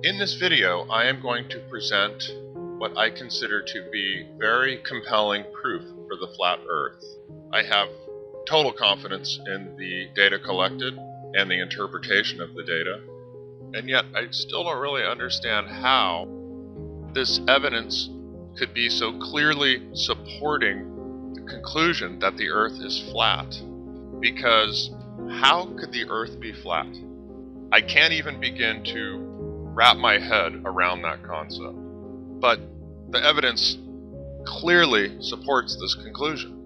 In this video, I am going to present what I consider to be very compelling proof for the flat Earth. I have total confidence in the data collected and the interpretation of the data, and yet I still don't really understand how this evidence could be so clearly supporting the conclusion that the Earth is flat. Because how could the Earth be flat? I can't even begin to wrap my head around that concept. But the evidence clearly supports this conclusion.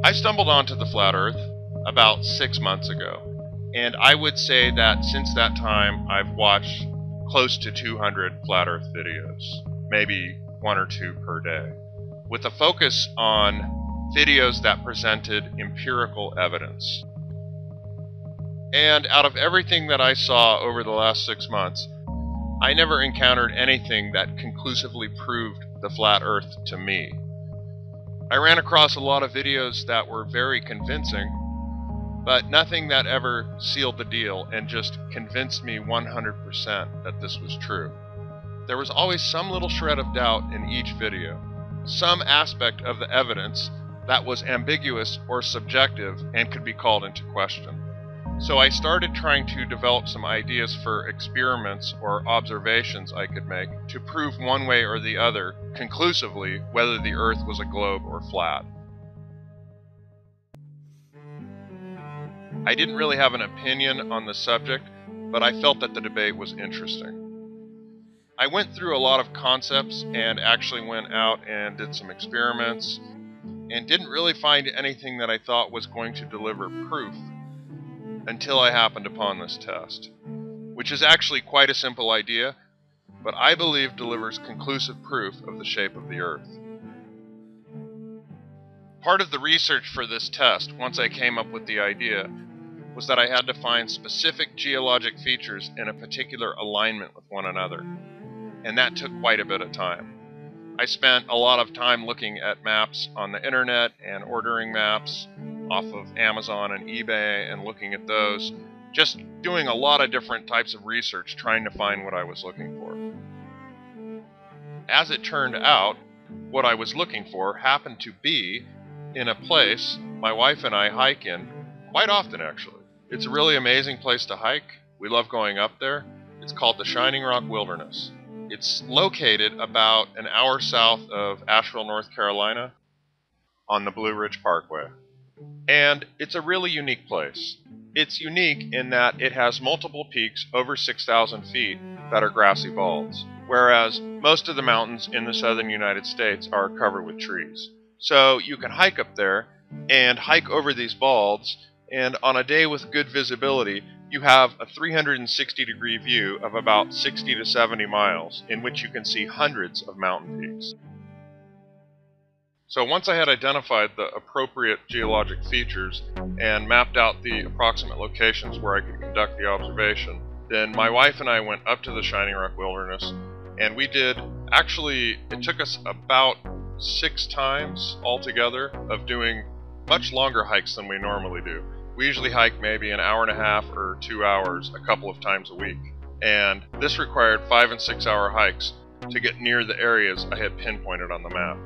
I stumbled onto the flat Earth about 6 months ago, and I would say that since that time I've watched close to 200 flat Earth videos, maybe 1 or 2 per day, with a focus on videos that presented empirical evidence. And out of everything that I saw over the last 6 months, I never encountered anything that conclusively proved the flat Earth to me. I ran across a lot of videos that were very convincing, but nothing that ever sealed the deal and just convinced me 100% that this was true. There was always some little shred of doubt in each video, some aspect of the evidence that was ambiguous or subjective and could be called into question. So I started trying to develop some ideas for experiments or observations I could make to prove one way or the other conclusively whether the Earth was a globe or flat. I didn't really have an opinion on the subject, but I felt that the debate was interesting. I went through a lot of concepts and actually went out and did some experiments and didn't really find anything that I thought was going to deliver proof until I happened upon this test, which is actually quite a simple idea, but I believe delivers conclusive proof of the shape of the Earth. Part of the research for this test, once I came up with the idea, was that I had to find specific geologic features in a particular alignment with one another, and that took quite a bit of time. I spent a lot of time looking at maps on the internet and ordering maps off of Amazon and eBay and looking at those, just doing a lot of different types of research trying to find what I was looking for. As it turned out, what I was looking for happened to be in a place my wife and I hike in quite often, actually. It's a really amazing place to hike. We love going up there. It's called the Shining Rock Wilderness. It's located about an hour south of Asheville, North Carolina, on the Blue Ridge Parkway. And it's a really unique place. It's unique in that it has multiple peaks over 6,000 feet that are grassy balds, whereas most of the mountains in the southern United States are covered with trees. So you can hike up there and hike over these balds, and on a day with good visibility, you have a 360-degree view of about 60 to 70 miles, in which you can see hundreds of mountain peaks. So once I had identified the appropriate geologic features and mapped out the approximate locations where I could conduct the observation, then my wife and I went up to the Shining Rock Wilderness, and we did, actually, it took us about 6 times altogether of doing much longer hikes than we normally do. We usually hike maybe an hour and a half or 2 hours a couple of times a week, and this required 5 and 6 hour hikes to get near the areas I had pinpointed on the map.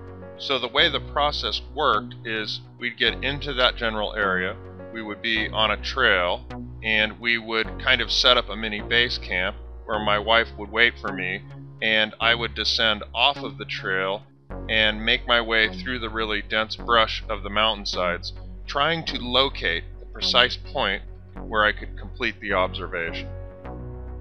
So the way the process worked is we'd get into that general area, we would be on a trail, and we would kind of set up a mini base camp where my wife would wait for me, and I would descend off of the trail and make my way through the really dense brush of the mountainsides, trying to locate the precise point where I could complete the observation.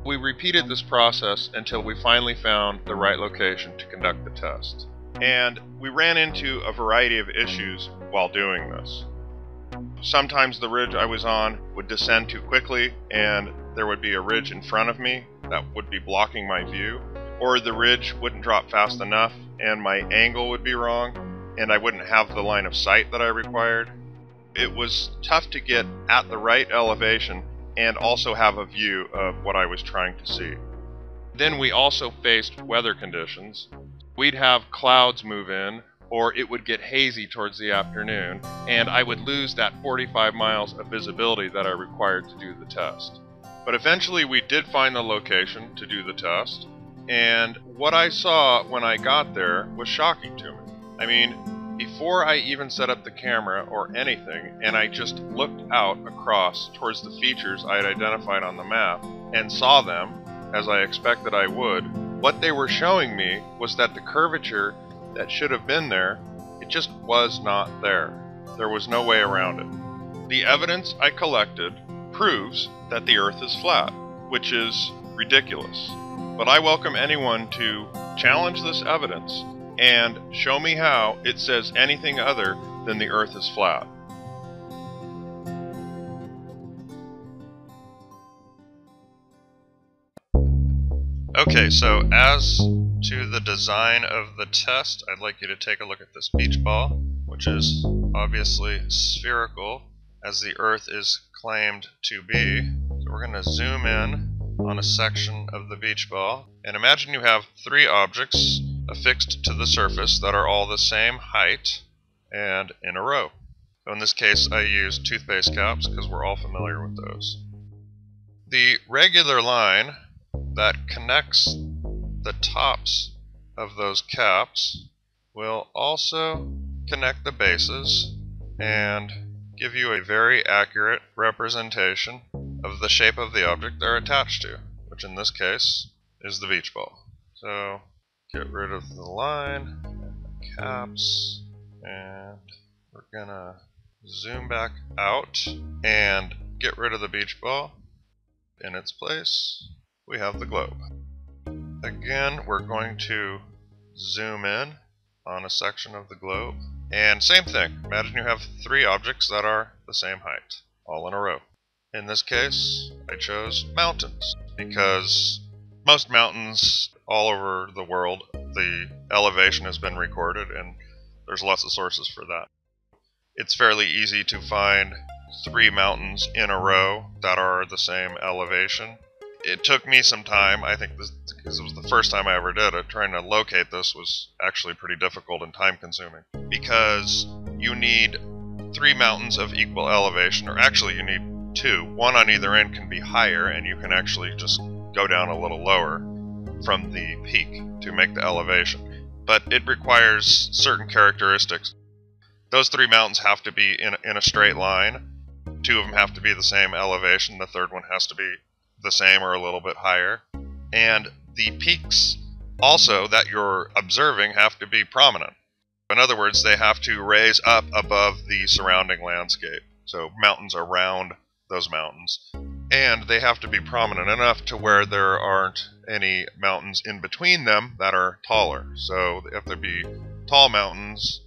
We repeated this process until we finally found the right location to conduct the test. And we ran into a variety of issues while doing this. Sometimes the ridge I was on would descend too quickly, and there would be a ridge in front of me that would be blocking my view, or the ridge wouldn't drop fast enough and my angle would be wrong, and I wouldn't have the line of sight that I required. It was tough to get at the right elevation and also have a view of what I was trying to see. Then we also faced weather conditions. We'd have clouds move in, or it would get hazy towards the afternoon, and I would lose that 45 miles of visibility that I required to do the test. But eventually we did find the location to do the test, and what I saw when I got there was shocking to me. I mean, before I even set up the camera or anything, and I just looked out across towards the features I had identified on the map and saw them, as I expected I would, what they were showing me was that the curvature that should have been there, it just was not there. There was no way around it. The evidence I collected proves that the Earth is flat, which is ridiculous. But I welcome anyone to challenge this evidence and show me how it says anything other than the Earth is flat. Okay, so as to the design of the test, I'd like you to take a look at this beach ball, which is obviously spherical, as the Earth is claimed to be. So we're going to zoom in on a section of the beach ball, and imagine you have three objects affixed to the surface that are all the same height and in a row. So in this case I use toothpaste caps because we're all familiar with those. The regular line that connects the tops of those caps will also connect the bases and give you a very accurate representation of the shape of the object they're attached to, which in this case is the beach ball. So get rid of the line and the caps, and we're gonna zoom back out and get rid of the beach ball. In its place, we have the globe. Again, we're going to zoom in on a section of the globe, and same thing. Imagine you have three objects that are the same height, all in a row. In this case, I chose mountains because most mountains all over the world, the elevation has been recorded, and there's lots of sources for that. It's fairly easy to find three mountains in a row that are the same elevation. It took me some time, I think this, because it was the first time I ever did it. Trying to locate this was actually pretty difficult and time consuming, because you need three mountains of equal elevation, or actually you need two. One on either end can be higher, and you can actually just go down a little lower from the peak to make the elevation. But it requires certain characteristics. Those three mountains have to be in a straight line. Two of them have to be the same elevation. The third one has to be the same or a little bit higher. And the peaks also that you're observing have to be prominent. In other words, they have to raise up above the surrounding landscape. So mountains around those mountains. And they have to be prominent enough to where there aren't any mountains in between them that are taller. So they have to be tall mountains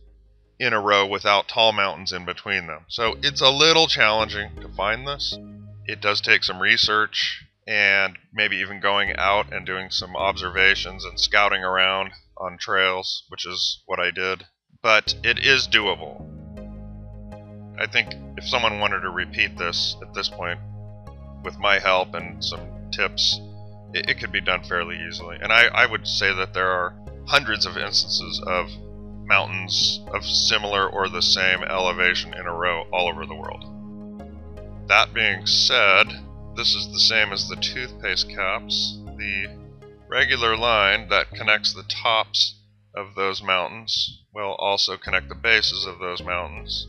in a row without tall mountains in between them. So it's a little challenging to find this. It does take some research and maybe even going out and doing some observations and scouting around on trails, which is what I did. But it is doable. I think if someone wanted to repeat this at this point, with my help and some tips, it could be done fairly easily. And I would say that there are hundreds of instances of mountains of similar or the same elevation in a row all over the world. That being said, this is the same as the toothpaste caps. The regular line that connects the tops of those mountains will also connect the bases of those mountains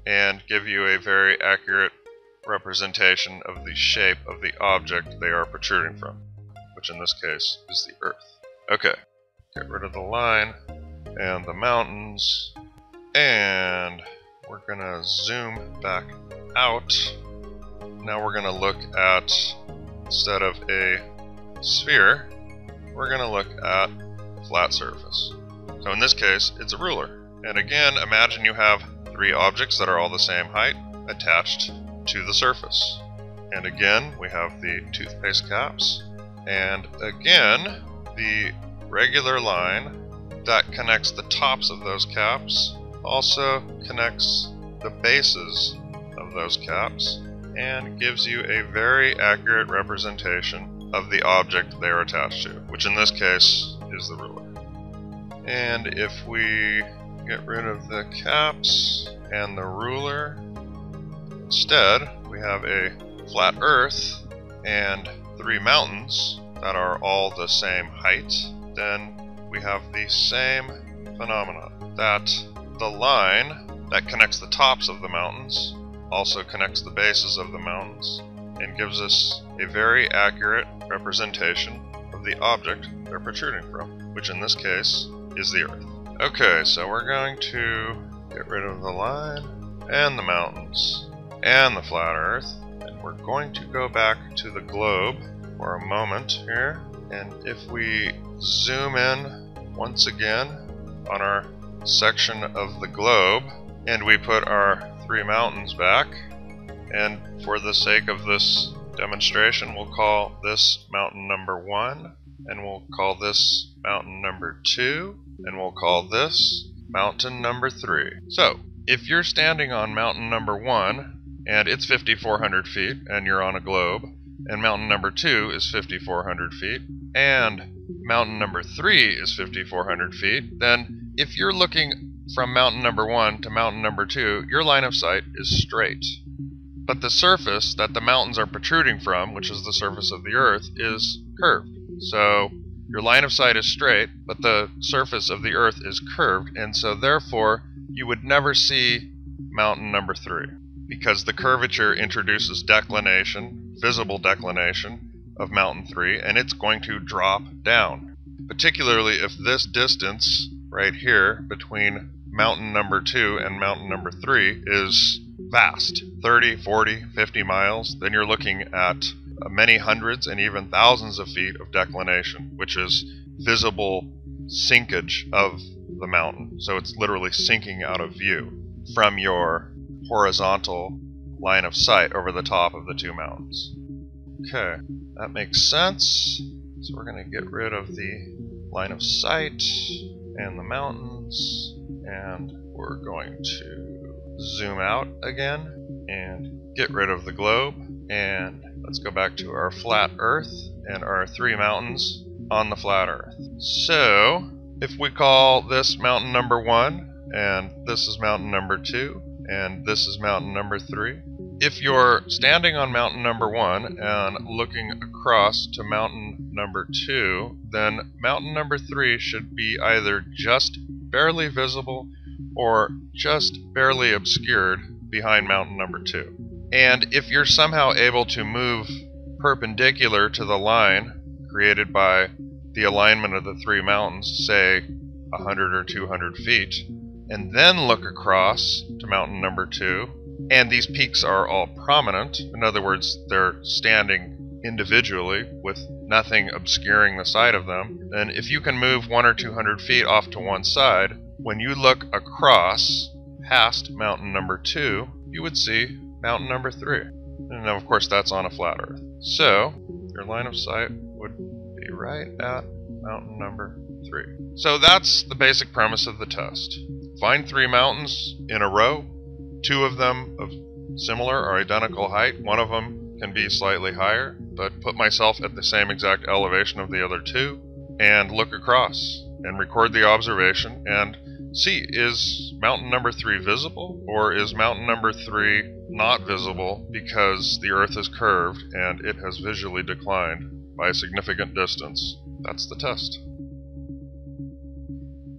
and give you a very accurate representation of the shape of the object they are protruding from, which in this case is the Earth. Okay, get rid of the line and the mountains, and we're gonna zoom back out. Now we're gonna look at, instead of a sphere, we're gonna look at a flat surface. So in this case, it's a ruler. And again, imagine you have three objects that are all the same height attached to the surface. And again, we have the toothpaste caps, and again, the regular line that connects the tops of those caps also connects the bases of those caps and gives you a very accurate representation of the object they are attached to, which in this case is the ruler. And if we get rid of the caps and the ruler, instead we have a flat Earth and 3 mountains that are all the same height, then we have the same phenomena, that the line that connects the tops of the mountains also connects the bases of the mountains and gives us a very accurate representation of the object they're protruding from, which in this case is the Earth. Okay, so we're going to get rid of the line and the mountains and the flat Earth, and we're going to go back to the globe for a moment here, and if we zoom in once again on our section of the globe and we put our 3 mountains back, and for the sake of this demonstration we'll call this mountain number 1, and we'll call this mountain number 2, and we'll call this mountain number 3. So if you're standing on mountain number 1 and it's 5,400 feet and you're on a globe, and mountain number 2 is 5,400 feet and mountain number 3 is 5,400 feet, then if you're looking from mountain number 1 to mountain number 2, your line of sight is straight. But the surface that the mountains are protruding from, which is the surface of the Earth, is curved. So your line of sight is straight, but the surface of the Earth is curved, and so therefore you would never see mountain number 3, because the curvature introduces declination, visible declination of mountain 3, and it's going to drop down. Particularly if this distance right here between mountain number 2 and mountain number 3 is vast, 30, 40, 50 miles, then you're looking at many hundreds and even thousands of feet of declination, which is visible sinkage of the mountain. So it's literally sinking out of view from your horizontal line of sight over the top of the 2 mountains. Okay, that makes sense. So we're going to get rid of the line of sight and the mountains, and we're going to zoom out again and get rid of the globe, and let's go back to our flat Earth and our 3 mountains on the flat Earth. So if we call this mountain number 1, and this is mountain number 2, and this is mountain number 3, if you're standing on mountain number 1 and looking across to mountain number 2, then mountain number 3 should be either just barely visible or just barely obscured behind mountain number 2. And if you're somehow able to move perpendicular to the line created by the alignment of the 3 mountains, say 100 or 200 feet, and then look across to mountain number 2, and these peaks are all prominent, in other words, they're standing individually with nothing obscuring the side of them, then if you can move 100 or 200 feet off to one side, when you look across past mountain number 2, you would see mountain number 3. And of course that's on a flat Earth. So your line of sight would be right at mountain number 3. So that's the basic premise of the test. Find 3 mountains in a row, 2 of them of similar or identical height. One of them can be slightly higher, but put myself at the same exact elevation of the other 2 and look across and record the observation and see, is mountain number 3 visible, or is mountain number 3 not visible because the Earth is curved and it has visually declined by a significant distance? That's the test.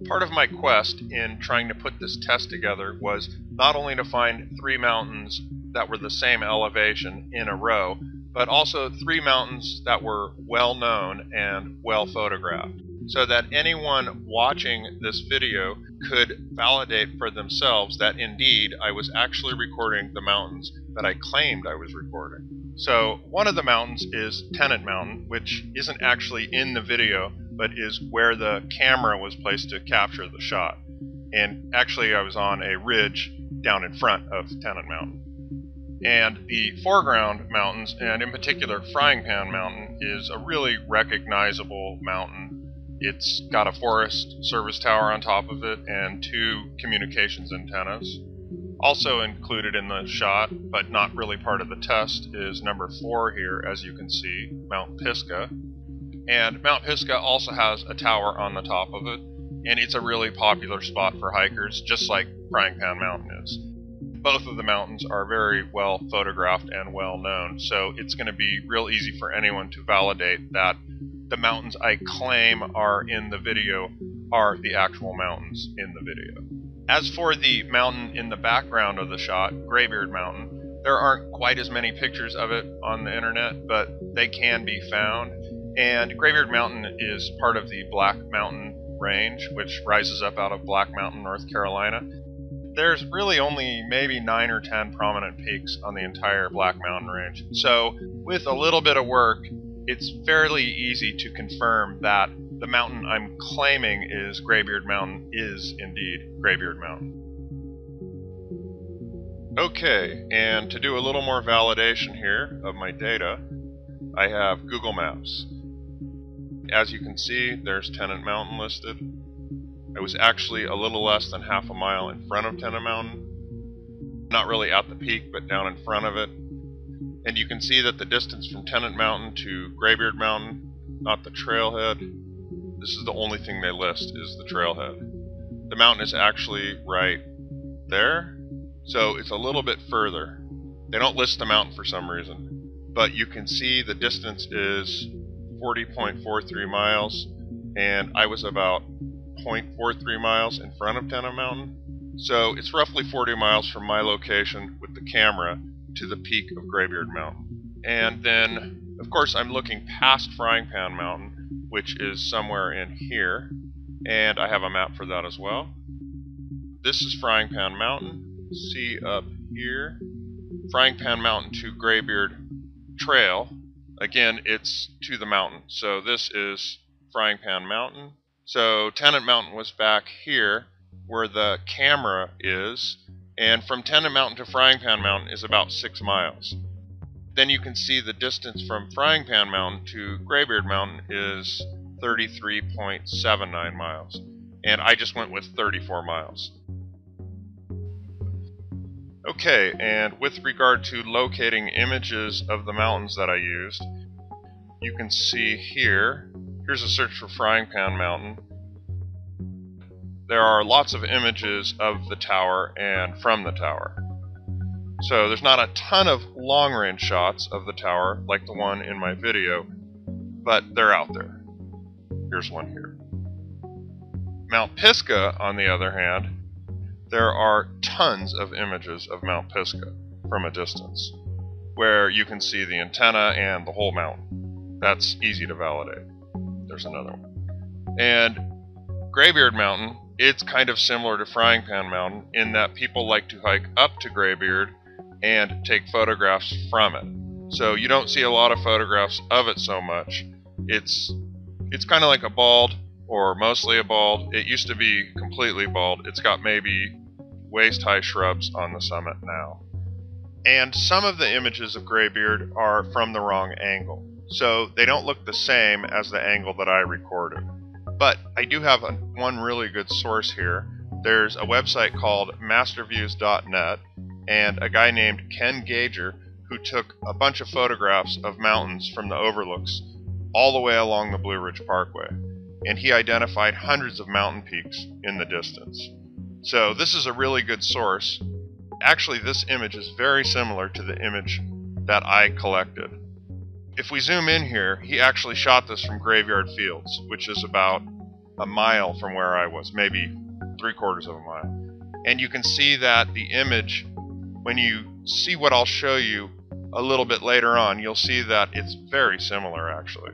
Part of my quest in trying to put this test together was not only to find 3 mountains that were the same elevation in a row, but also 3 mountains that were well known and well photographed, so that anyone watching this video could validate for themselves that indeed I was actually recording the mountains that I claimed I was recording. So one of the mountains is Tennant Mountain, which isn't actually in the video, but is where the camera was placed to capture the shot. And actually I was on a ridge down in front of Tennant Mountain. And the foreground mountains, and in particular Frying Pan Mountain, is a really recognizable mountain. It's got a Forest Service tower on top of it and 2 communications antennas. Also included in the shot, but not really part of the test, is number 4 here, as you can see, Mount Pisgah. And Mount Pisgah also has a tower on the top of it, and it's a really popular spot for hikers, just like Frying Pan Mountain is. and both of the mountains are very well photographed and well known, so it's going to be real easy for anyone to validate that the mountains I claim are in the video are the actual mountains in the video. As for the mountain in the background of the shot, Graybeard Mountain, there aren't quite as many pictures of it on the internet, but they can be found. And Graybeard Mountain is part of the Black Mountain Range, which rises up out of Black Mountain, North Carolina. There's really only maybe 9 or 10 prominent peaks on the entire Black Mountain Range. So with a little bit of work, it's fairly easy to confirm that the mountain I'm claiming is Graybeard Mountain is indeed Graybeard Mountain. Okay, and to do a little more validation here of my data, I have Google Maps. As you can see, there's Tennant Mountain listed. I was actually a little less than half a mile in front of Tennant Mountain. Not really at the peak, but down in front of it. And you can see that the distance from Tennant Mountain to Graybeard Mountain, not the trailhead, this is the only thing they list, is the trailhead. The mountain is actually right there, so it's a little bit further. They don't list the mountain for some reason, but you can see the distance is 40.43 miles, and I was about 0.43 miles in front of Tennant Mountain. So it's roughly 40 miles from my location with the camera to the peak of Graybeard Mountain. And then, of course, I'm looking past Frying Pan Mountain, which is somewhere in here, and I have a map for that as well. This is Frying Pan Mountain. See up here, Frying Pan Mountain to Graybeard Trail. Again, it's to the mountain. So this is Frying Pan Mountain. So Tennant Mountain was back here where the camera is, and from Tennant Mountain to Frying Pan Mountain is about 6 miles. Then you can see the distance from Frying Pan Mountain to Graybeard Mountain is 33.79 miles, and I just went with 34 miles. Okay, and with regard to locating images of the mountains that I used, you can see here, here's a search for Frying Pan Mountain. There are lots of images of the tower and from the tower. So there's not a ton of long-range shots of the tower like the one in my video, but they're out there. Here's one here. Mount Pisgah, on the other hand, there are tons of images of Mount Pisgah from a distance, where you can see the antenna and the whole mountain. That's easy to validate. There's another one. And Graybeard Mountain, it's kind of similar to Frying Pan Mountain in that people like to hike up to Graybeard and take photographs from it. So you don't see a lot of photographs of it so much. It's kind of like a bald, or mostly a bald. It used to be completely bald. It's got maybe waist-high shrubs on the summit now. And some of the images of Graybeard are from the wrong angle, so they don't look the same as the angle that I recorded. But I do have one really good source here. There's a website called masterviews.net, and a guy named Ken Gager who took a bunch of photographs of mountains from the overlooks all the way along the Blue Ridge Parkway, and he identified hundreds of mountain peaks in the distance. So this is a really good source. Actually, this image is very similar to the image that I collected. If we zoom in here, he actually shot this from Graveyard Fields, which is about a mile from where I was, maybe 3/4 of a mile. And you can see that the image, when you see what I'll show you a little bit later on, you'll see that it's very similar actually.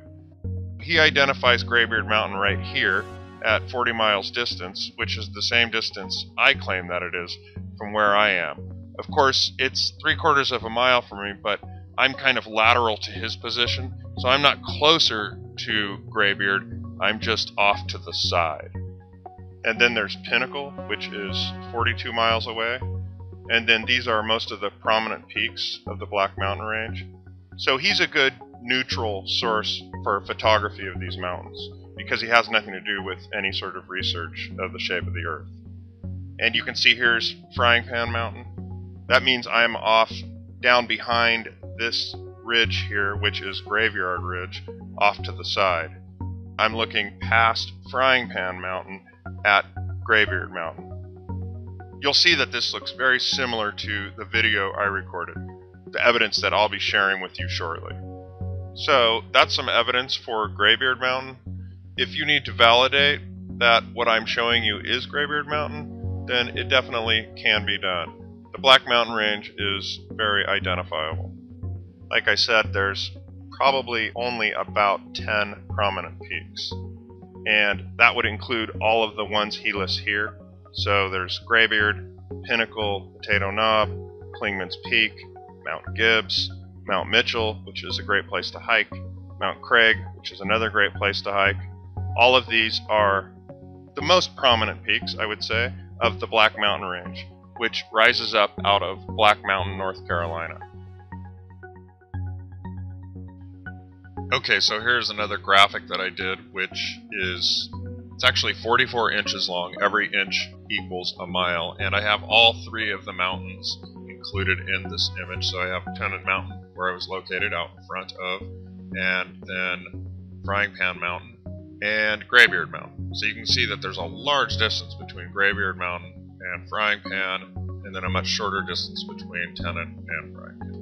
He identifies Graybeard Mountain right here at 40 miles distance, which is the same distance I claim that it is from where I am. Of course, it's 3/4 of a mile from me, but I'm kind of lateral to his position, so I'm not closer to Graybeard, I'm just off to the side. And then there's Pinnacle, which is 42 miles away, and then these are most of the prominent peaks of the Black Mountain Range. So he's a good neutral source for photography of these mountains, because he has nothing to do with any sort of research of the shape of the Earth. And you can see here's Frying Pan Mountain. That means I'm off down behind this ridge here, which is Graveyard Ridge, off to the side. I'm looking past Frying Pan Mountain at Graybeard Mountain. you'll see that this looks very similar to the video I recorded, the evidence that I'll be sharing with you shortly. So that's some evidence for Graybeard Mountain. If you need to validate that what I'm showing you is Graybeard Mountain, then it definitely can be done. The Black Mountain Range is very identifiable. Like I said, there's probably only about 10 prominent peaks, and that would include all of the ones he lists here. So there's Graybeard, Pinnacle, Potato Knob, Clingman's Peak, Mount Gibbs, Mount Mitchell, which is a great place to hike, Mount Craig, which is another great place to hike. All of these are the most prominent peaks, I would say, of the Black Mountain Range, which rises up out of Black Mountain, North Carolina. Okay, so here's another graphic that I did, which is, it's actually 44 inches long. Every inch equals a mile, and I have all three of the mountains included in this image. So I have Tennant Mountain, where I was located out in front of, and then Frying Pan Mountain and Graybeard Mountain. So you can see that there's a large distance between Graybeard Mountain and Frying Pan, and then a much shorter distance between Tennant and Frying Pan.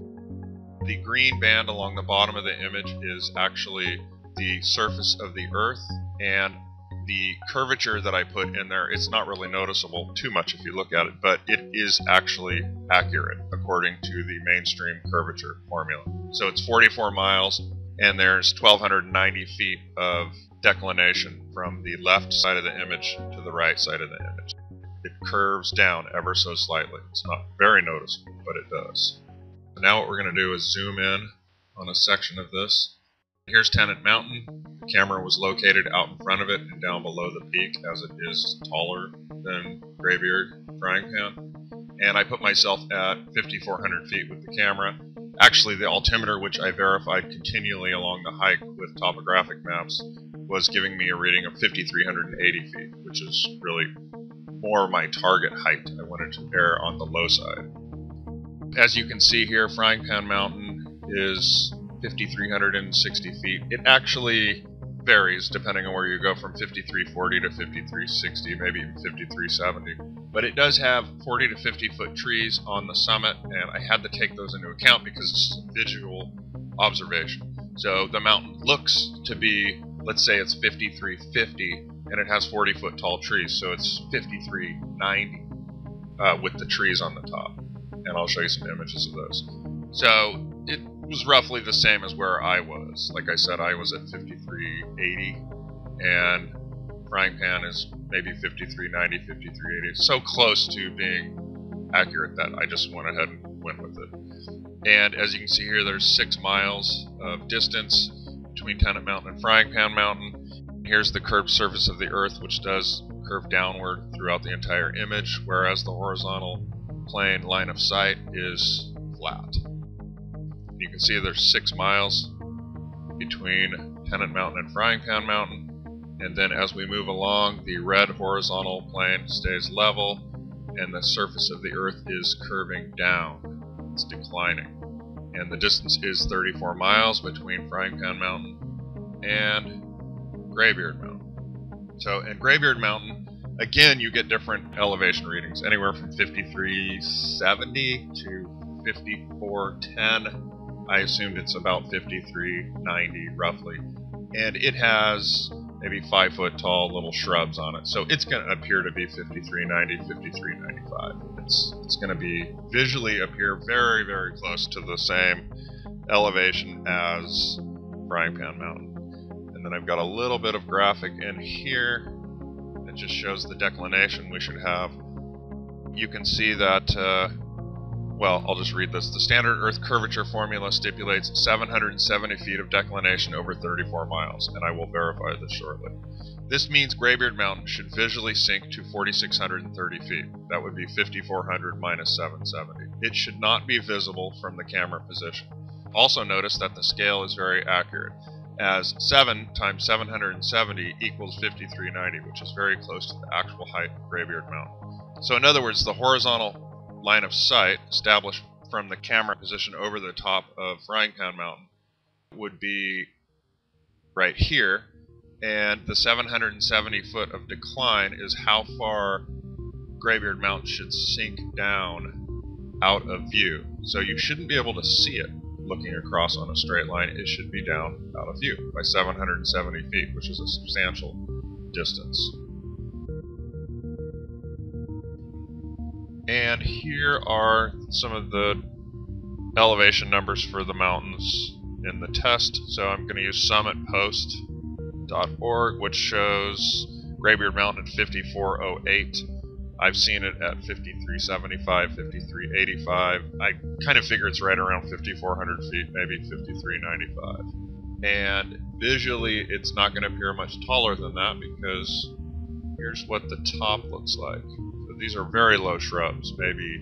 The green band along the bottom of the image is actually the surface of the Earth, and the curvature that I put in there, it's not really noticeable too much if you look at it, but it is actually accurate according to the mainstream curvature formula. So it's 44 miles, and there's 1,290 feet of declination from the left side of the image to the right side of the image. It curves down ever so slightly. It's not very noticeable, but it does. Now what we're going to do is zoom in on a section of this. Here's Tennant Mountain. The camera was located out in front of it and down below the peak, as it is taller than Graybeard Frying Pan. And I put myself at 5,400 feet with the camera. Actually, the altimeter, which I verified continually along the hike with topographic maps, was giving me a reading of 5,380 feet, which is really more my target height. I wanted to err on the low side. As you can see here, Frying Pan Mountain is 5,360 feet. It actually varies depending on where you go, from 5,340 to 5,360, maybe even 5,370. But it does have 40 to 50 foot trees on the summit, and I had to take those into account because it's a visual observation. So the mountain looks to be, let's say it's 5,350, and it has 40 foot tall trees, so it's 5,390 with the trees on the top. And I'll show you some images of those. So it was roughly the same as where I was. Like I said, I was at 5,380, and Frying Pan is maybe 5,390, 5,380. So close to being accurate that I just went ahead and went with it. And as you can see here, there's 6 miles of distance between Tennant Mountain and Frying Pan Mountain. Here's the curved surface of the Earth, which does curve downward throughout the entire image, whereas the horizontal plane line of sight is flat. You can see there's 6 miles between Tennant Mountain and Frying Pan Mountain, and then as we move along, the red horizontal plane stays level, and the surface of the Earth is curving down. It's declining. And the distance is 34 miles between Frying Pan Mountain and Graybeard Mountain. So in Graybeard Mountain, again, you get different elevation readings, anywhere from 5,370 to 5,410. I assumed it's about 5,390 roughly. And it has maybe 5 foot tall little shrubs on it. So it's going to appear to be 5,390, 5,395. It's going to be visually appear very, very close to the same elevation as Frying Pan Mountain. And then I've got a little bit of graphic in here. It just shows the declination we should have. You can see that, well, I'll just read this. The standard Earth curvature formula stipulates 770 feet of declination over 34 miles, and I will verify this shortly. This means Graybeard Mountain should visually sink to 4,630 feet. That would be 5,400 minus 770. It should not be visible from the camera position. Also notice that the scale is very accurate, as 7 times 770 equals 5,390, which is very close to the actual height of Graybeard Mountain. So in other words, the horizontal line of sight established from the camera position over the top of Frying Pan Mountain would be right here, and the 770 foot of decline is how far Graybeard Mountain should sink down out of view. So you shouldn't be able to see it looking across on a straight line. It should be down out of view by 770 feet, which is a substantial distance. And here are some of the elevation numbers for the mountains in the test. So I'm going to use summitpost.org, which shows Graybeard Mountain at 5408. I've seen it at 5375, 5385. I kind of figure it's right around 5400 feet, maybe 5395. And visually, it's not going to appear much taller than that because here's what the top looks like. So these are very low shrubs, maybe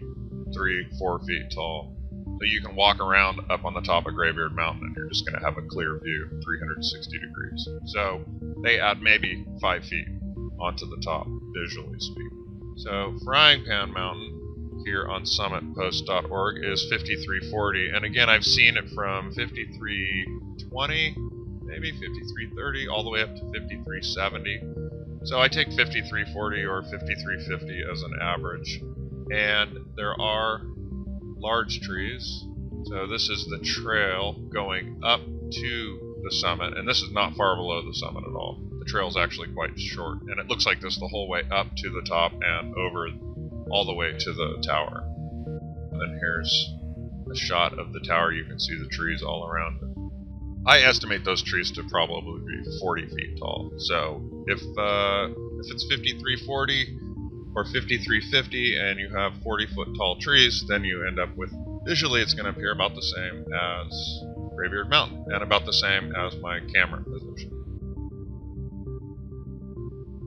3-4 feet tall. So you can walk around up on the top of Graybeard Mountain and you're just going to have a clear view, 360 degrees. So they add maybe 5 feet onto the top, visually speaking. So Frying Pan Mountain here on summitpost.org is 5340, and again I've seen it from 5320, maybe 5330, all the way up to 5370. So I take 5340 or 5350 as an average. And there are large trees. So this is the trail going up to the summit, and this is not far below the summit at all. The trail is actually quite short, and it looks like this the whole way up to the top and over all the way to the tower. And then here's a shot of the tower. You can see the trees all around it. I estimate those trees to probably be 40 feet tall. So if it's 5340 or 5350 and you have 40-foot tall trees, then you end up with, visually it's going to appear about the same as Graybeard Mountain and about the same as my camera position.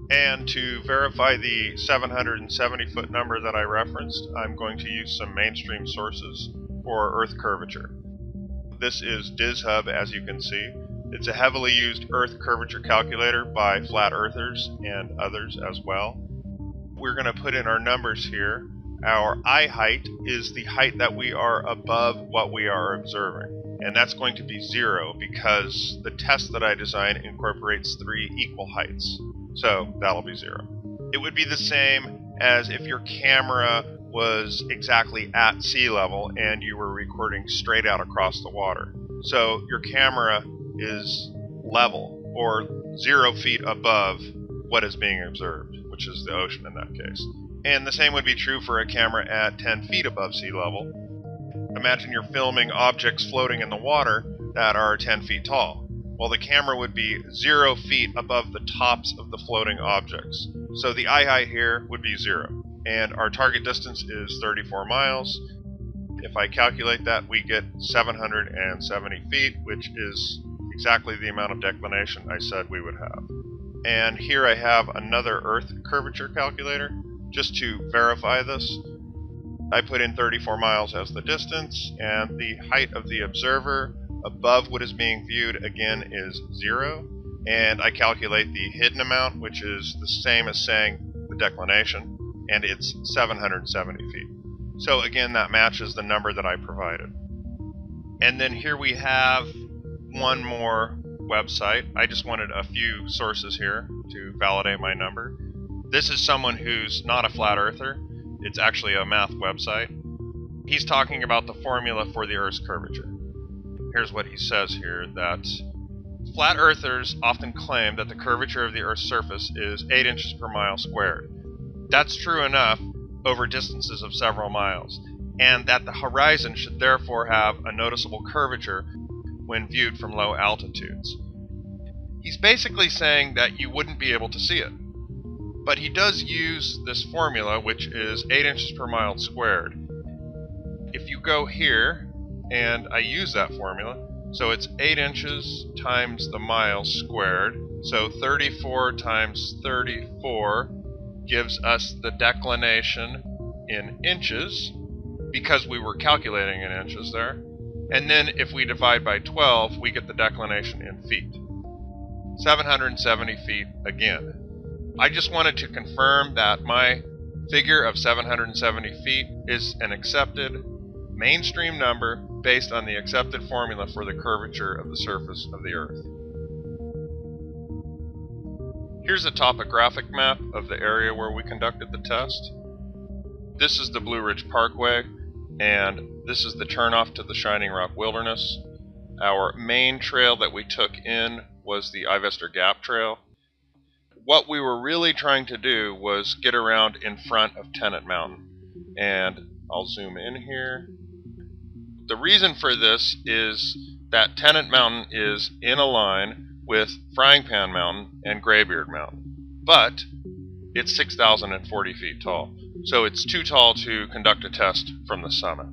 And to verify the 770-foot number that I referenced, I'm going to use some mainstream sources for Earth curvature. This is DizHub, as you can see. It's a heavily used Earth curvature calculator by flat earthers and others as well. We're going to put in our numbers here. Our eye height is the height that we are above what we are observing. And that's going to be 0 because the test that I designed incorporates 3 equal heights. So that'll be 0. It would be the same as if your camera was exactly at sea level and you were recording straight out across the water. So your camera is level or 0 feet above what is being observed, which is the ocean in that case. And the same would be true for a camera at 10 feet above sea level. Imagine you're filming objects floating in the water that are 10 feet tall. Well, the camera would be 0 feet above the tops of the floating objects. So the eye height here would be 0. And our target distance is 34 miles. If I calculate that, we get 770 feet, which is exactly the amount of declination I said we would have. And here I have another Earth curvature calculator. Just to verify this, I put in 34 miles as the distance, and the height of the observer above what is being viewed again is 0. And I calculate the hidden amount, which is the same as saying the declination, and it's 770 feet. So again, that matches the number that I provided. And then here we have one more website. I just wanted a few sources here to validate my number. This is someone who's not a flat earther. It's actually a math website. He's talking about the formula for the Earth's curvature. Here's what he says here, that flat earthers often claim that the curvature of the Earth's surface is 8 inches per mile squared. That's true enough over distances of several miles, and that the horizon should therefore have a noticeable curvature when viewed from low altitudes. He's basically saying that you wouldn't be able to see it. But he does use this formula, which is 8 inches per mile squared. If you go here, and I use that formula, so it's 8 inches times the mile squared, so 34 times 34 gives us the declination in inches, because we were calculating in inches there. And then if we divide by 12, we get the declination in feet. 770 feet again. I just wanted to confirm that my figure of 770 feet is an accepted mainstream number based on the accepted formula for the curvature of the surface of the Earth. Here's a topographic map of the area where we conducted the test. This is the Blue Ridge Parkway, and this is the turnoff to the Shining Rock Wilderness. Our main trail that we took in was the Ivester Gap Trail. What we were really trying to do was get around in front of Tennant Mountain, and I'll zoom in here. The reason for this is that Tennant Mountain is in a line with Frying Pan Mountain and Graybeard Mountain, but it's 6,040 feet tall, so it's too tall to conduct a test from the summit.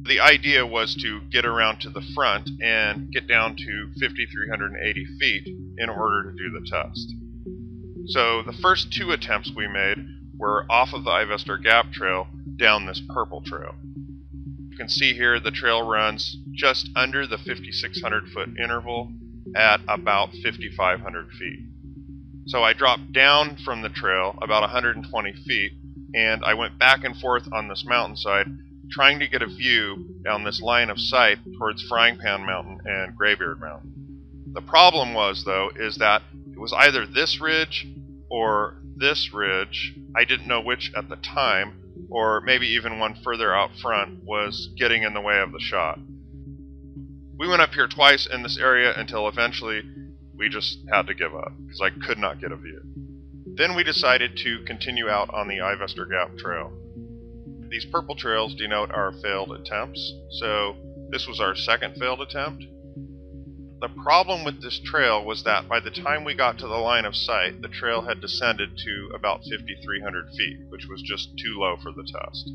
The idea was to get around to the front and get down to 5,380 feet in order to do the test. So the first two attempts we made were off of the Ivester Gap Trail down this purple trail. You can see here the trail runs just under the 5,600 foot interval at about 5,500 feet. So I dropped down from the trail about 120 feet, and I went back and forth on this mountainside trying to get a view down this line of sight towards Frying Pan Mountain and Graybeard Mountain. The problem was, though, is that it was either this ridge or this ridge, I didn't know which at the time, or maybe even one further out front was getting in the way of the shot. We went up here twice in this area until eventually we just had to give up, because I could not get a view. Then we decided to continue out on the Ivester Gap Trail. These purple trails denote our failed attempts, so this was our second failed attempt. The problem with this trail was that by the time we got to the line of sight, the trail had descended to about 5,300 feet, which was just too low for the test.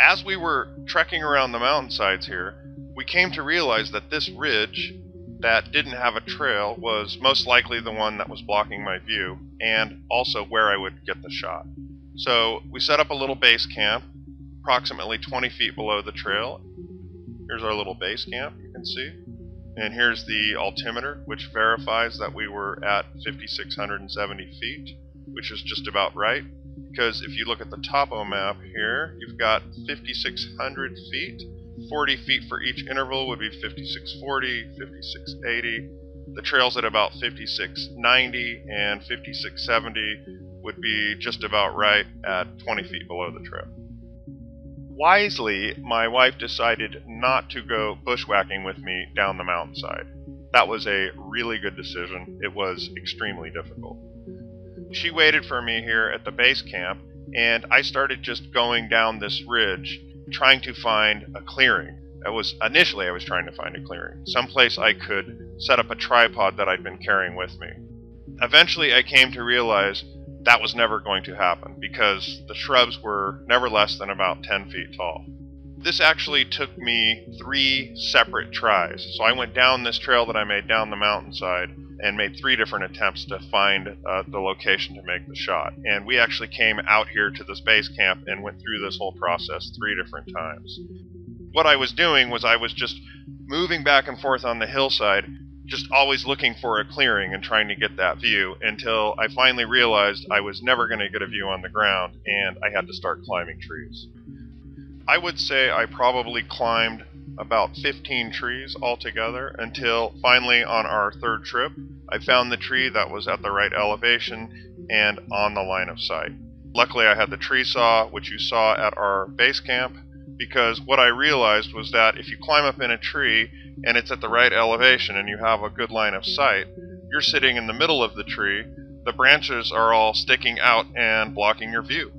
As we were trekking around the mountainsides here, we came to realize that this ridge that didn't have a trail was most likely the one that was blocking my view, and also where I would get the shot. So we set up a little base camp approximately 20 feet below the trail. Here's our little base camp, you can see. And here's the altimeter, which verifies that we were at 5,670 feet, which is just about right. Because if you look at the topo map here, you've got 5,600 feet. 40 feet for each interval would be 5,640, 5,680. The trail's at about 5,690, and 5,670 would be just about right at 20 feet below the trail. Wisely, my wife decided not to go bushwhacking with me down the mountainside. That was a really good decision. It was extremely difficult. She waited for me here at the base camp, and I started just going down this ridge, trying to find a clearing. Initially I was trying to find a clearing, someplace I could set up a tripod that I'd been carrying with me. Eventually I came to realize that was never going to happen, because the shrubs were never less than about 10 feet tall. This actually took me 3 separate tries. So I went down this trail that I made down the mountainside and made 3 different attempts to find the location to make the shot. And we actually came out here to this base camp and went through this whole process 3 different times. What I was doing was I was just moving back and forth on the hillside, just always looking for a clearing and trying to get that view, until I finally realized I was never going to get a view on the ground, and I had to start climbing trees. I would say I probably climbed about 15 trees altogether, until finally on our 3rd trip I found the tree that was at the right elevation and on the line of sight. Luckily I had the tree saw, which you saw at our base camp, because what I realized was that if you climb up in a tree and it's at the right elevation and you have a good line of sight, you're sitting in the middle of the tree, the branches are all sticking out and blocking your view.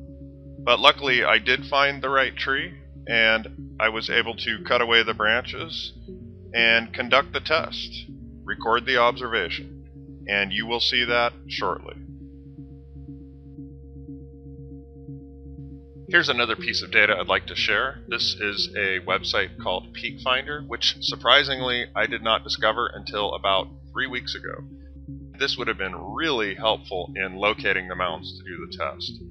But luckily I did find the right tree, and I was able to cut away the branches and conduct the test, record the observation, and you will see that shortly. Here's another piece of data I'd like to share. This is a website called Peak Finder, which surprisingly I did not discover until about 3 weeks ago. This would have been really helpful in locating the mountains to do the test.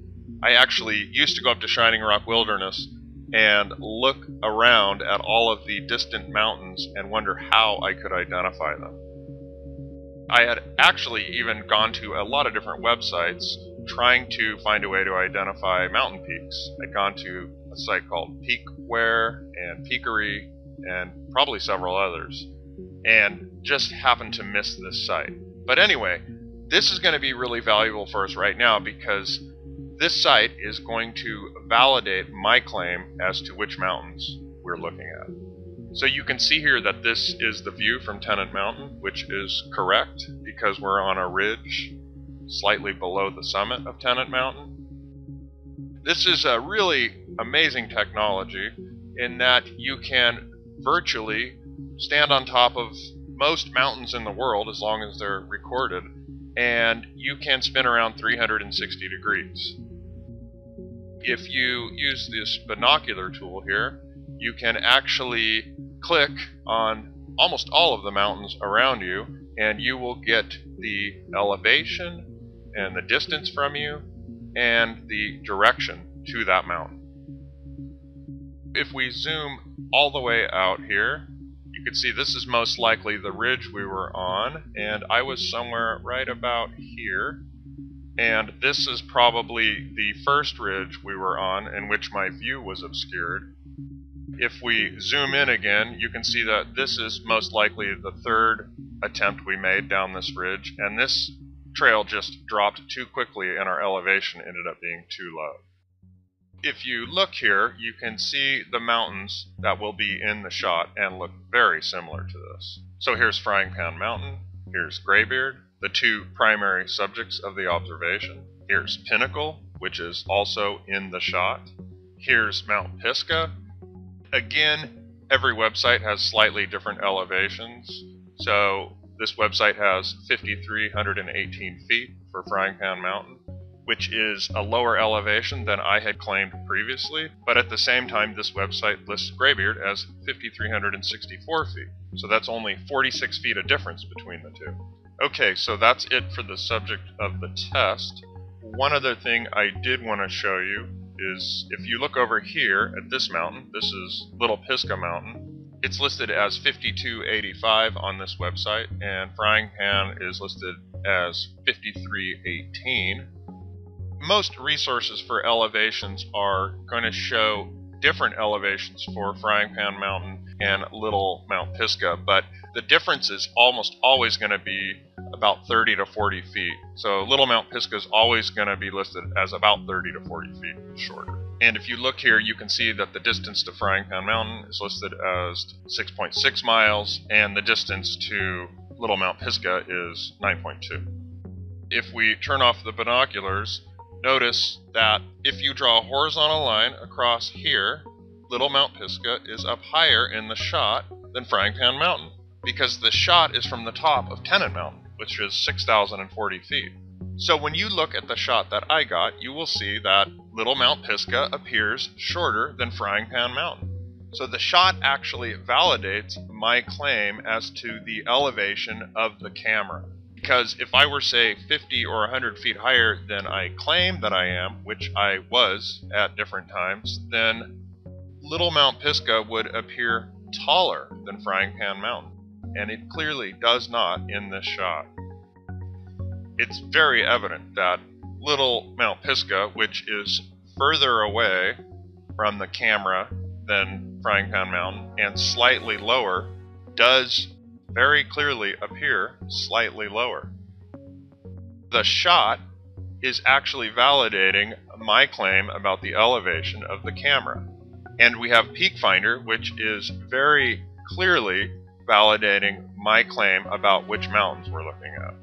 I actually used to go up to Shining Rock Wilderness and look around at all of the distant mountains and wonder how I could identify them. I had actually even gone to a lot of different websites trying to find a way to identify mountain peaks. I'd gone to a site called Peakware and Peakery and probably several others, and just happened to miss this site. But anyway, this is going to be really valuable for us right now, because This site is going to validate my claim as to which mountains we're looking at. So you can see here that this is the view from Tennant Mountain, which is correct because we're on a ridge slightly below the summit of Tennant Mountain. This is a really amazing technology in that you can virtually stand on top of most mountains in the world as long as they're recorded, and you can spin around 360 degrees. If you use this binocular tool here, you can actually click on almost all of the mountains around you, and you will get the elevation and the distance from you and the direction to that mountain. If we zoom all the way out here, you can see this is most likely the ridge we were on, and I was somewhere right about here. And this is probably the first ridge we were on in which my view was obscured. If we zoom in again, you can see that this is most likely the third attempt we made down this ridge, and this trail just dropped too quickly and our elevation ended up being too low. If you look here, you can see the mountains that will be in the shot and look very similar to this. So here's Frying Pan Mountain, here's Graybeard, the two primary subjects of the observation. Here's Pinnacle, which is also in the shot. Here's Mount Pisgah. Again, every website has slightly different elevations. So this website has 5,318 feet for Frying Pan Mountain, which is a lower elevation than I had claimed previously, but at the same time this website lists Graybeard as 5,364 feet. So that's only 46 feet of difference between the two. Okay, so that's it for the subject of the test. One other thing I did want to show you is if you look over here at this mountain, this is Little Pisgah Mountain. It's listed as 5285 on this website, and Frying Pan is listed as 5318. Most resources for elevations are going to show different elevations for Frying Pan Mountain and Little Mount Pisgah, but the difference is almost always going to be about 30 to 40 feet. So Little Mount Pisgah is always going to be listed as about 30 to 40 feet shorter. And if you look here, you can see that the distance to Frying Pan Mountain is listed as 6.6 miles, and the distance to Little Mount Pisgah is 9.2. If we turn off the binoculars, notice that if you draw a horizontal line across here, Little Mount Pisgah is up higher in the shot than Frying Pan Mountain, because the shot is from the top of Tennant Mountain, which is 6,040 feet. So when you look at the shot that I got, you will see that Little Mount Pisgah appears shorter than Frying Pan Mountain. So the shot actually validates my claim as to the elevation of the camera. Because if I were, say, 50 or 100 feet higher than I claim that I am, which I was at different times, then Little Mount Pisgah would appear taller than Frying Pan Mountain. And it clearly does not in this shot. It's very evident that Little Mount Pisgah, which is further away from the camera than Frying Pan Mountain and slightly lower, does very clearly appear slightly lower. The shot is actually validating my claim about the elevation of the camera. And we have Peak Finder, which is very clearly validating my claim about which mountains we're looking at.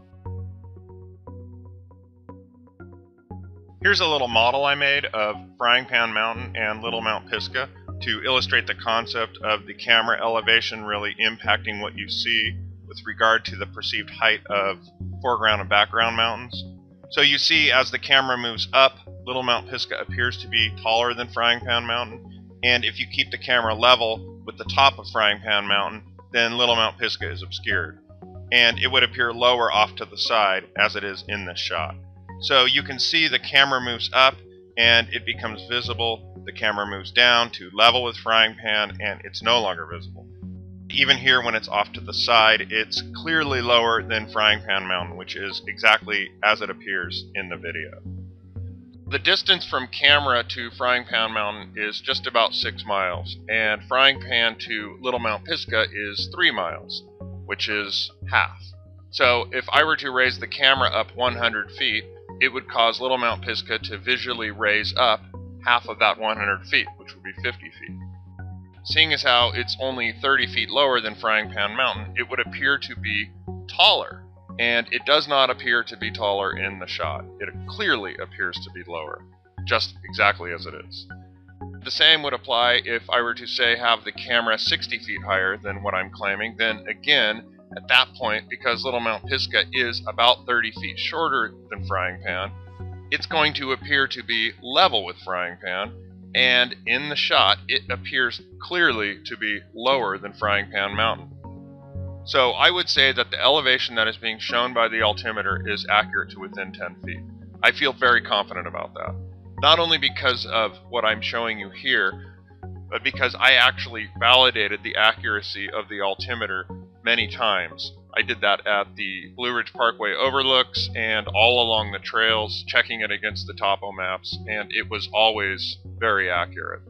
Here's a little model I made of Frying Pan Mountain and Little Mount Pisgah to illustrate the concept of the camera elevation really impacting what you see with regard to the perceived height of foreground and background mountains. So you see as the camera moves up, Little Mount Pisgah appears to be taller than Frying Pan Mountain, and if you keep the camera level with the top of Frying Pan Mountain, then Little Mount Pisgah is obscured, and it would appear lower off to the side as it is in this shot. So you can see the camera moves up and it becomes visible, the camera moves down to level with Frying Pan and it's no longer visible. Even here when it's off to the side, it's clearly lower than Frying Pan Mountain, which is exactly as it appears in the video. The distance from camera to Frying Pan Mountain is just about 6 miles, and Frying Pan to Little Mount Pisgah is 3 miles, which is half. So if I were to raise the camera up 100 feet, it would cause Little Mount Pisgah to visually raise up half of that 100 feet, which would be 50 feet. Seeing as how it's only 30 feet lower than Frying Pan Mountain, it would appear to be taller. And it does not appear to be taller in the shot. It clearly appears to be lower, just exactly as it is. The same would apply if I were to, say, have the camera 60 feet higher than what I'm claiming. Then again, at that point, because Little Mount Pisgah is about 30 feet shorter than Frying Pan, it's going to appear to be level with Frying Pan, and in the shot, it appears clearly to be lower than Frying Pan Mountain. So I would say that the elevation that is being shown by the altimeter is accurate to within 10 feet. I feel very confident about that. Not only because of what I'm showing you here, but because I actually validated the accuracy of the altimeter many times. I did that at the Blue Ridge Parkway overlooks and all along the trails, checking it against the topo maps, and it was always very accurate.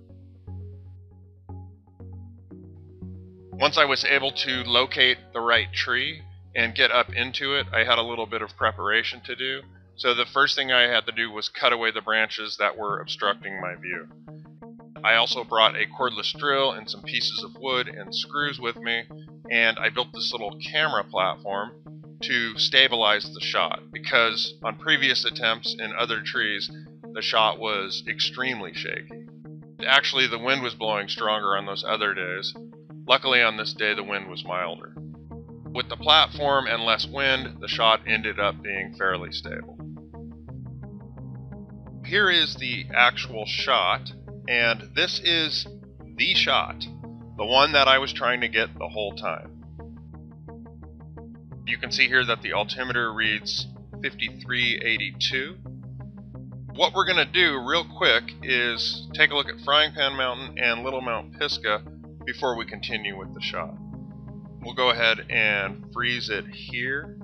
Once I was able to locate the right tree and get up into it, I had a little bit of preparation to do. So the first thing I had to do was cut away the branches that were obstructing my view. I also brought a cordless drill and some pieces of wood and screws with me, and I built this little camera platform to stabilize the shot, because on previous attempts in other trees, the shot was extremely shaky. Actually, the wind was blowing stronger on those other days. Luckily, on this day, the wind was milder. With the platform and less wind, the shot ended up being fairly stable. Here is the actual shot, and this is the shot, the one that I was trying to get the whole time. You can see here that the altimeter reads 5382. What we're going to do real quick is take a look at Frying Pan Mountain and Little Mount Pisgah before we continue with the shot. We'll go ahead and freeze it here,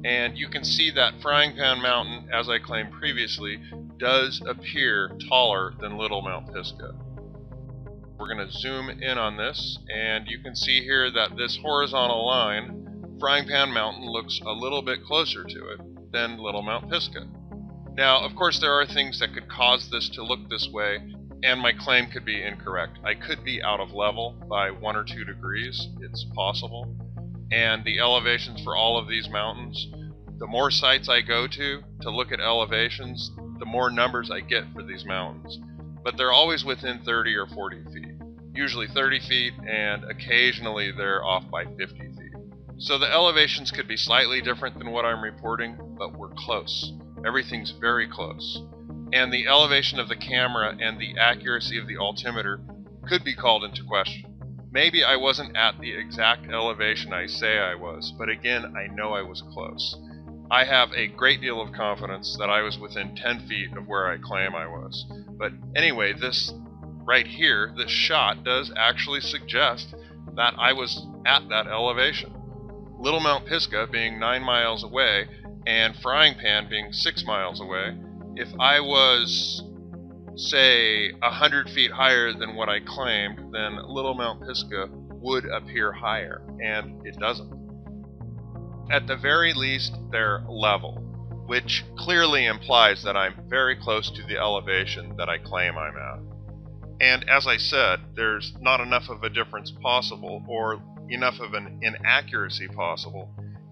and you can see that Frying Pan Mountain, as I claimed previously, does appear taller than Little Mount Pisgah. We're going to zoom in on this, and you can see here that this horizontal line, Frying Pan Mountain, looks a little bit closer to it than Little Mount Pisgah. Now, of course, there are things that could cause this to look this way, and my claim could be incorrect. I could be out of level by 1 or 2 degrees. It's possible. And the elevations for all of these mountains, the more sites I go to look at elevations, the more numbers I get for these mountains. But they're always within 30 or 40 feet. Usually 30 feet, and occasionally they're off by 50 feet. So the elevations could be slightly different than what I'm reporting, but we're close. Everything's very close. And the elevation of the camera and the accuracy of the altimeter could be called into question. Maybe I wasn't at the exact elevation I say I was, but again, I know I was close. I have a great deal of confidence that I was within 10 feet of where I claim I was. But anyway, this right here, this shot does actually suggest that I was at that elevation. Little Mount Pisgah being 9 miles away and Frying Pan being 6 miles away, if I was, say, 100 feet higher than what I claimed, then Little Mount Pisgah would appear higher, and it doesn't. At the very least, they're level, which clearly implies that I'm very close to the elevation that I claim I'm at. And as I said, there's not enough of a difference possible, or enough of an inaccuracy possible,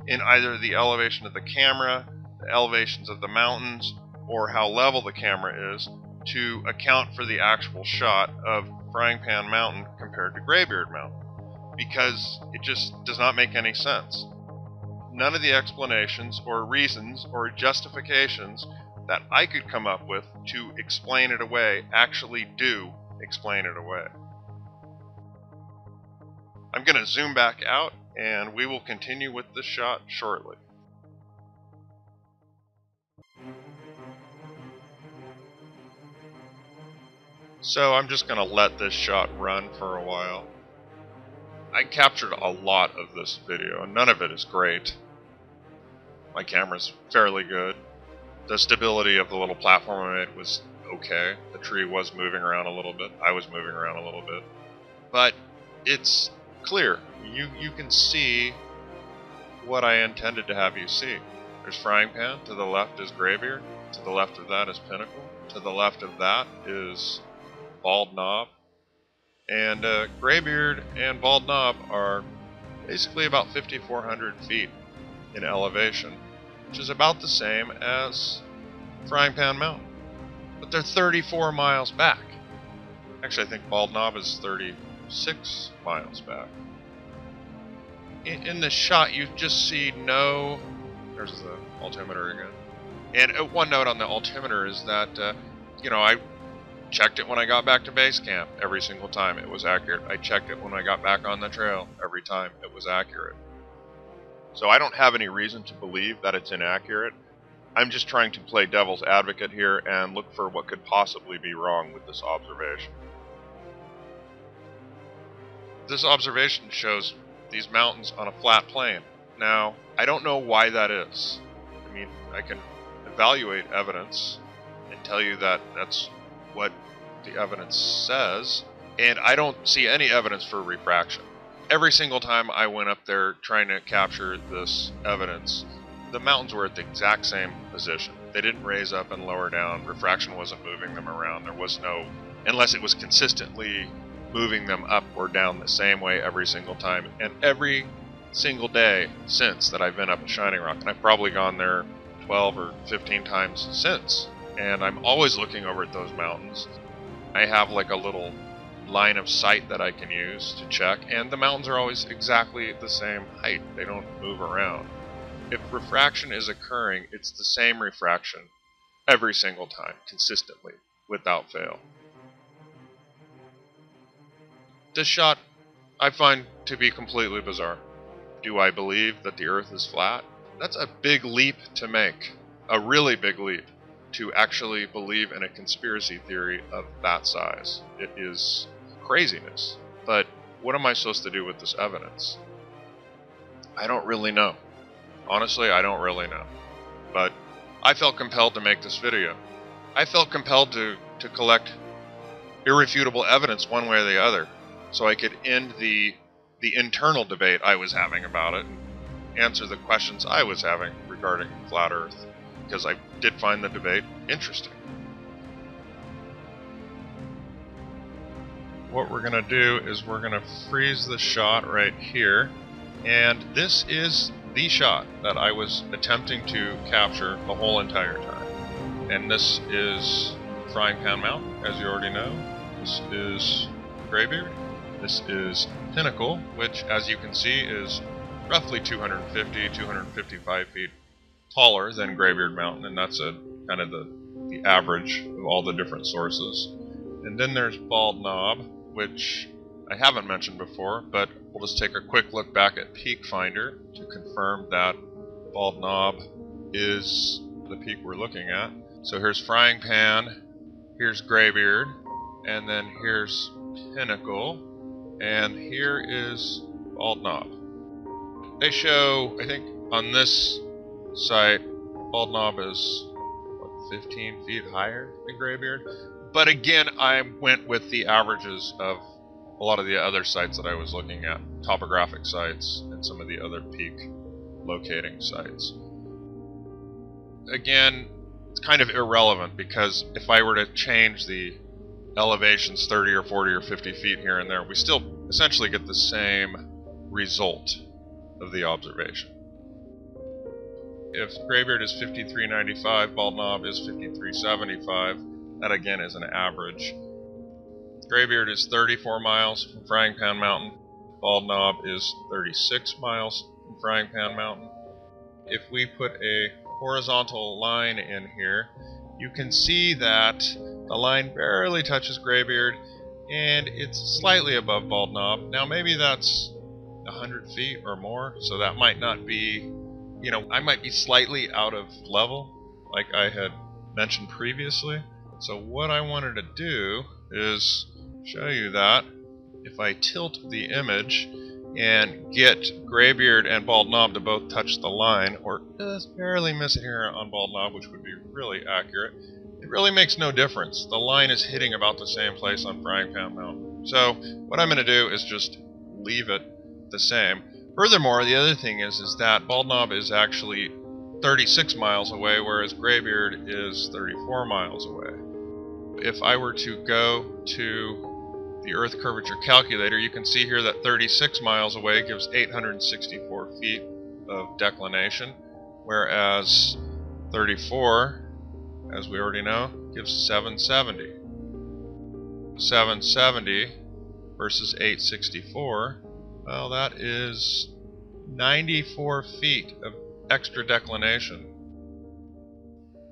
in either the elevation of the camera, the elevations of the mountains, or how level the camera is, to account for the actual shot of Frying Pan Mountain compared to Graybeard Mountain, because it just does not make any sense. None of the explanations or reasons or justifications that I could come up with to explain it away actually do explain it away. I'm going to zoom back out, and we will continue with this shot shortly. So I'm just going to let this shot run for a while. I captured a lot of this video, and none of it is great. My camera's fairly good. The stability of the little platform I made was okay. The tree was moving around a little bit. I was moving around a little bit. But it's clear. You can see what I intended to have you see. There's Frying Pan. To the left is Graybeard. To the left of that is Pinnacle. To the left of that is Bald Knob. And Graybeard and Bald Knob are basically about 5,400 feet in elevation, which is about the same as Frying Pan Mountain. But they're 34 miles back. Actually, I think Bald Knob is 36 miles back. In this shot, you just see no... There's the altimeter again. And one note on the altimeter is that, I checked it when I got back to base camp. Every single time it was accurate. I checked it when I got back on the trail. Every time it was accurate. So I don't have any reason to believe that it's inaccurate. I'm just trying to play devil's advocate here and look for what could possibly be wrong with this observation. This observation shows these mountains on a flat plain. Now, I don't know why that is. I mean, I can evaluate evidence and tell you that that's what the evidence says, and I don't see any evidence for refraction. Every single time I went up there trying to capture this evidence, the mountains were at the exact same position. They didn't raise up and lower down. Refraction wasn't moving them around. There was no, unless it was consistently moving them up or down the same way every single time. And every single day since that I've been up at Shining Rock, and I've probably gone there 12 or 15 times since, and I'm always looking over at those mountains. I have like a little line of sight that I can use to check, and the mountains are always exactly the same height. They don't move around. If refraction is occurring, it's the same refraction every single time, consistently, without fail. This shot I find to be completely bizarre. Do I believe that the Earth is flat? That's a big leap to make. A really big leap to actually believe in a conspiracy theory of that size. It is craziness. But what am I supposed to do with this evidence? I don't really know. Honestly, I don't really know. But I felt compelled to make this video. I felt compelled to collect irrefutable evidence one way or the other, so I could end the internal debate I was having about it and answer the questions I was having regarding flat Earth, because I did find the debate interesting. What we're going to do is we're going to freeze the shot right here, and this is the shot that I was attempting to capture the whole entire time. And this is Frying Pan Mountain, as you already know. This is Graybeard. This is Pinnacle, which, as you can see, is roughly 250, 255 feet taller than Graybeard Mountain, and that's kind of the average of all the different sources. And then there's Bald Knob, which I haven't mentioned before, but we'll just take a quick look back at Peak Finder to confirm that Bald Knob is the peak we're looking at. So here's Frying Pan, here's Graybeard, and then here's Pinnacle, and here is Bald Knob. They show, I think, on this site, Bald Knob is, 15 feet higher than Graybeard? But again, I went with the averages of a lot of the other sites that I was looking at, topographic sites, and some of the other peak locating sites. Again, it's kind of irrelevant, because if I were to change the elevations 30 or 40 or 50 feet here and there, we still essentially get the same result of the observation. If Graybeard is 5395, Bald Knob is 5375, that again is an average. Graybeard is 34 miles from Frying Pan Mountain. Bald Knob is 36 miles from Frying Pan Mountain. If we put a horizontal line in here, you can see that the line barely touches Graybeard, and it's slightly above Bald Knob. Now maybe that's 100 feet or more, so that might not be, I might be slightly out of level, like I had mentioned previously. So what I wanted to do is show you that if I tilt the image and get Graybeard and Bald Knob to both touch the line, or just barely miss it here on Bald Knob, which would be really accurate, it really makes no difference. The line is hitting about the same place on Frying Pan Mountain. So what I'm going to do is just leave it the same. Furthermore, the other thing is that Bald Knob is actually 36 miles away, whereas Graybeard is 34 miles away. If I were to go to the Earth curvature calculator, you can see here that 36 miles away gives 864 feet of declination, whereas 34, as we already know, gives 770. 770 versus 864, well, that is 94 feet of extra declination.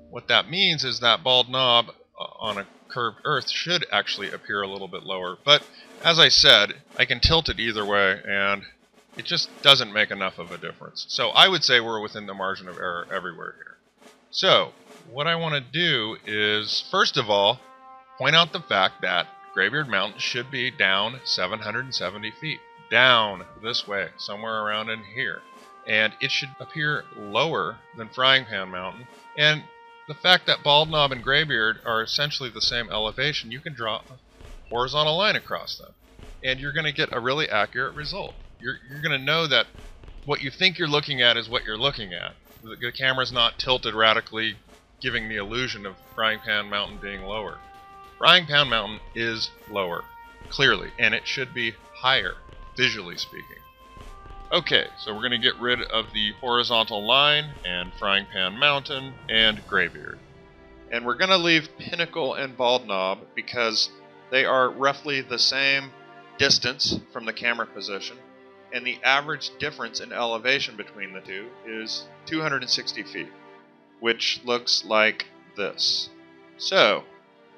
What that means is that bald knob on a curved Earth should actually appear a little bit lower, but as I said, I can tilt it either way, and it just doesn't make enough of a difference. So I would say we're within the margin of error everywhere here. So what I want to do is, first of all, point out the fact that Graybeard Mountain should be down 770 feet. Down this way, somewhere around in here. And it should appear lower than Frying Pan Mountain. And the fact that Bald Knob and Graybeard are essentially the same elevation, you can draw a horizontal line across them. And you're going to get a really accurate result. You're going to know that what you think you're looking at is what you're looking at. The camera's not tilted radically, giving the illusion of Frying Pan Mountain being lower. Frying Pan Mountain is lower, clearly, and it should be higher, visually speaking. Okay, so we're going to get rid of the horizontal line and Frying Pan Mountain and Graybeard. And we're going to leave Pinnacle and Bald Knob because they are roughly the same distance from the camera position, and the average difference in elevation between the two is 260 feet, which looks like this. So,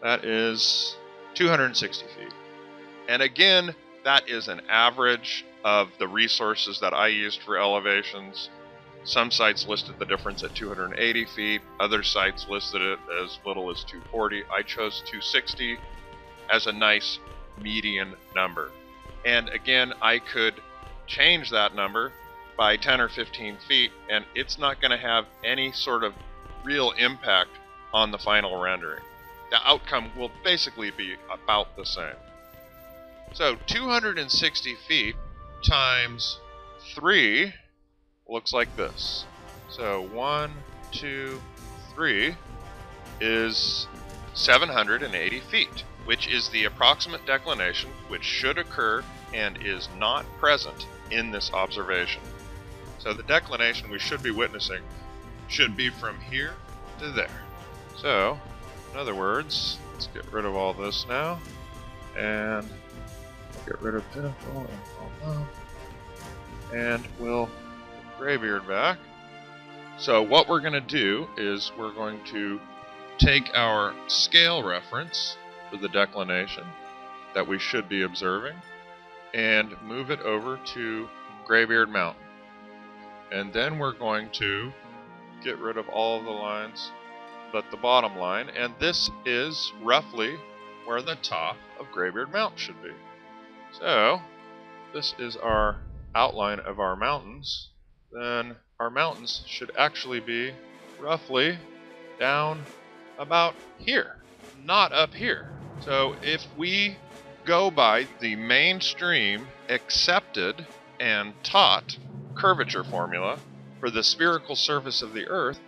that is 260 feet. And again, that is an average of the resources that I used for elevations. Some sites listed the difference at 280 feet. Other sites listed it as little as 240. I chose 260 as a nice median number. And again, I could change that number by 10 or 15 feet, and it's not going to have any sort of real impact on the final rendering. The outcome will basically be about the same. So 260 feet times 3 looks like this. So 1, 2, 3 is 780 feet, which is the approximate declination which should occur and is not present in this observation. So the declination we should be witnessing should be from here to there. So, in other words, let's get rid of all this now, and get rid of Pinnacle and Bald Knob, and we'll put Graybeard back. So what we're going to do is we're going to take our scale reference for the declination that we should be observing and move it over to Graybeard Mountain. And then we're going to get rid of all of the lines but the bottom line, and this is roughly where the top of Graybeard Mountain should be. So, this is our outline of our mountains. Then our mountains should actually be roughly down about here, not up here. So if we go by the mainstream accepted and taught curvature formula for the spherical surface of the Earth,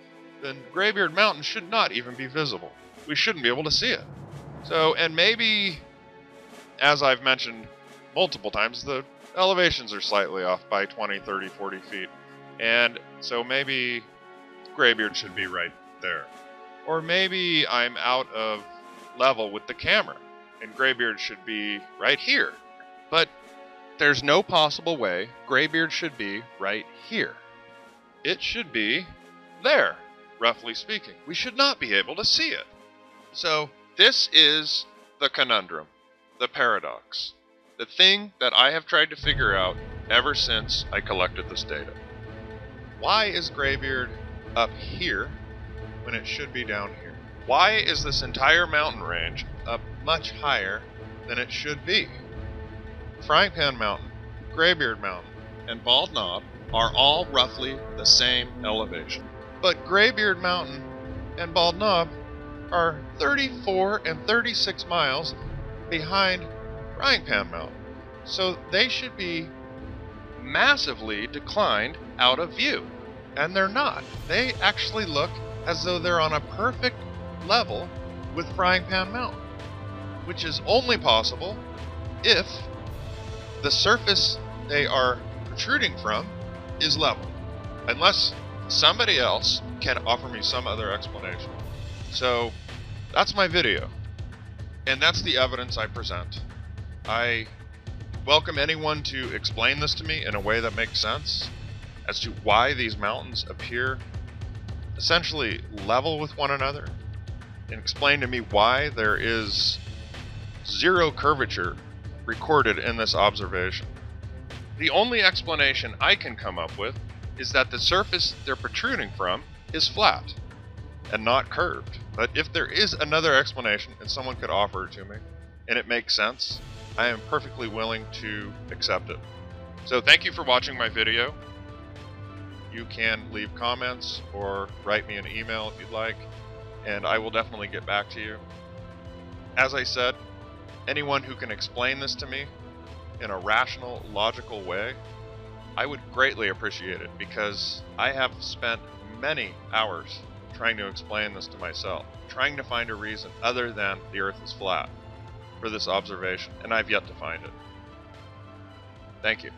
then Graybeard Mountain should not even be visible. We shouldn't be able to see it. So, and maybe, as I've mentioned multiple times, the elevations are slightly off by 20, 30, 40 feet. And so maybe Graybeard should be right there. Or maybe I'm out of level with the camera, and Graybeard should be right here. But there's no possible way Graybeard should be right here. It should be there, roughly speaking. We should not be able to see it. So this is the conundrum, the paradox, the thing that I have tried to figure out ever since I collected this data. Why is Graybeard up here when it should be down here? Why is this entire mountain range up much higher than it should be? Frying Pan Mountain, Graybeard Mountain, and Bald Knob are all roughly the same elevation. But Graybeard Mountain and Bald Knob are 34 and 36 miles behind Frying Pan Mountain. So they should be massively declined out of view. And they're not. They actually look as though they're on a perfect level with Frying Pan Mountain, which is only possible if the surface they are protruding from is level, unless somebody else can offer me some other explanation. So that's my video, and that's the evidence I present. I welcome anyone to explain this to me in a way that makes sense as to why these mountains appear essentially level with one another, and explain to me why there is zero curvature recorded in this observation. The only explanation I can come up with is that the surface they're protruding from is flat and not curved. But if there is another explanation and someone could offer it to me and it makes sense, I am perfectly willing to accept it. So thank you for watching my video. You can leave comments or write me an email if you'd like, and I will definitely get back to you. As I said, anyone who can explain this to me in a rational, logical way, I would greatly appreciate it, because I have spent many hours trying to explain this to myself, trying to find a reason other than the Earth is flat for this observation, and I've yet to find it. Thank you.